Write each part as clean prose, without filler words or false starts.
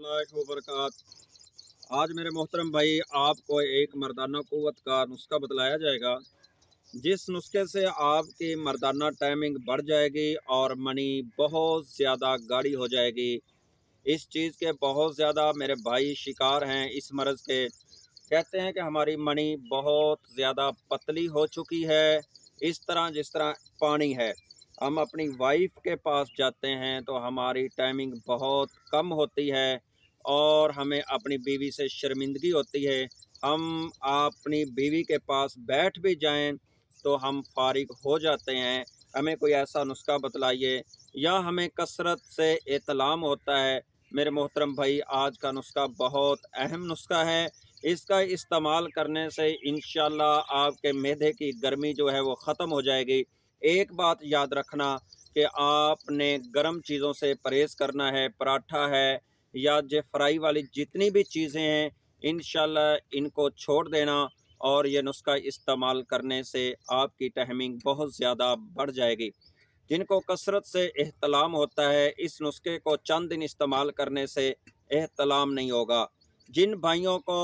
वरहमतुल्लाहि वबरकातुहू। आज मेरे मोहतरम भाई आपको एक मर्दाना क़ुव्वत का नुस्खा बतलाया जाएगा, जिस नुस्खे से आपकी मर्दाना टाइमिंग बढ़ जाएगी और मनी बहुत ज़्यादा गाढ़ी हो जाएगी। इस चीज़ के बहुत ज़्यादा मेरे भाई शिकार हैं इस मर्ज़ के। कहते हैं कि हमारी मनी बहुत ज़्यादा पतली हो चुकी है, इस तरह जिस तरह पानी है। हम अपनी वाइफ के पास जाते हैं तो हमारी टाइमिंग बहुत कम होती है और हमें अपनी बीवी से शर्मिंदगी होती है। हम अपनी बीवी के पास बैठ भी जाएं तो हम फारिग हो जाते हैं। हमें कोई ऐसा नुस्खा बतलाइए, या हमें कसरत से एतलाम होता है। मेरे मोहतरम भाई, आज का नुस्खा बहुत अहम नुस्खा है। इसका इस्तेमाल करने से इंशाल्लाह आपके मैदे की गर्मी जो है वो ख़त्म हो जाएगी। एक बात याद रखना कि आपने गर्म चीज़ों से परहेज़ करना है। पराठा है या जो फ्राई वाली जितनी भी चीज़ें हैं, इंशाल्लाह इनको छोड़ देना और ये नुस्खा इस्तेमाल करने से आपकी टाइमिंग बहुत ज़्यादा बढ़ जाएगी। जिनको कसरत से एहतलाम होता है, इस नुस्खे को चंद दिन इस्तेमाल करने से एहतलाम नहीं होगा। जिन भाइयों को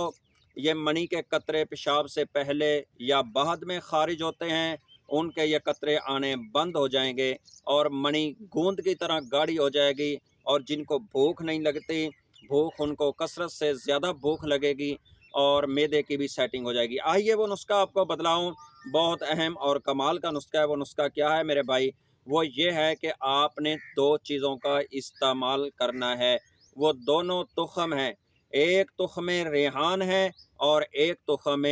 ये मनी के कतरे पेशाब से पहले या बाद में खारिज होते हैं, उनके ये कतरे आने बंद हो जाएंगे और मनी गूंद की तरह गाढ़ी हो जाएगी। और जिनको भूख नहीं लगती, भूख उनको कसरत से ज़्यादा भूख लगेगी और मैदे की भी सेटिंग हो जाएगी। आइए वो नुस्खा आपको बतलाऊं, बहुत अहम और कमाल का नुस्खा है। वो नुस्खा क्या है मेरे भाई? वो ये है कि आपने दो चीज़ों का इस्तेमाल करना है। वो दोनों तुख़म हैं, एक तुख़म रेहान है और एक तुख़म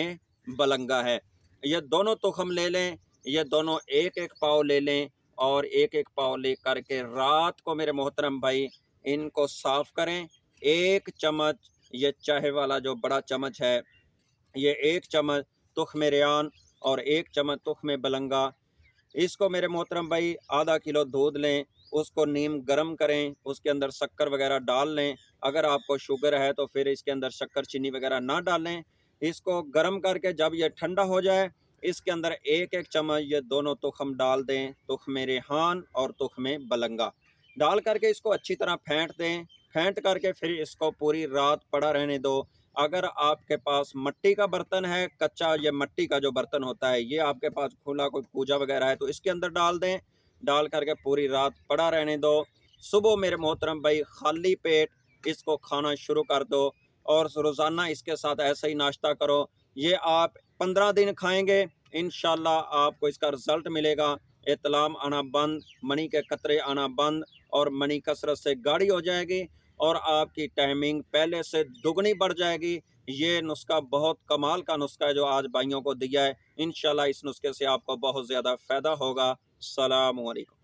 बलंगा है। ये दोनों तुख़म ले लें, ये दोनों एक एक पाव ले लें और एक एक पाव ले करके रात को मेरे मोहतरम भाई इनको साफ़ करें। एक चम्मच ये चाय वाला जो बड़ा चम्मच है, ये एक चम्मच तुख़म रेहान और एक चम्मच तुख़म बलंगा, इसको मेरे मोहतरम भाई आधा किलो दूध लें, उसको नीम गर्म करें, उसके अंदर शक्कर वगैरह डाल लें। अगर आपको शुगर है तो फिर इसके अंदर शक्कर चीनी वगैरह ना डालें। इसको गर्म करके जब ये ठंडा हो जाए, इसके अंदर एक एक चम्मच ये दोनों तुख़म डाल दें, तुख़म रेहान और तुख़म बलंगा डाल करके इसको अच्छी तरह फेंट दें। फेंट करके फिर इसको पूरी रात पड़ा रहने दो। अगर आपके पास मट्टी का बर्तन है, कच्चा ये मट्टी का जो बर्तन होता है, ये आपके पास खुला कोई पूजा वगैरह है तो इसके अंदर डाल दें। डाल करके पूरी रात पड़ा रहने दो। सुबह मेरे मोहतरम भाई खाली पेट इसको खाना शुरू कर दो और रोज़ाना इसके साथ ऐसे ही नाश्ता करो। ये आप 15 दिन खाएंगे, इंशाल्लाह आपको इसका रिज़ल्ट मिलेगा। एतलाम आना बंद, मनी के कतरे आना बंद और मनी कसरत से गाढ़ी हो जाएगी और आपकी टाइमिंग पहले से दुगनी बढ़ जाएगी। ये नुस्खा बहुत कमाल का नुस्खा है जो आज भाइयों को दिया है। इंशाल्लाह इस नुस्खे से आपको बहुत ज़्यादा फ़ायदा होगा। अस्सलामु अलैकुम।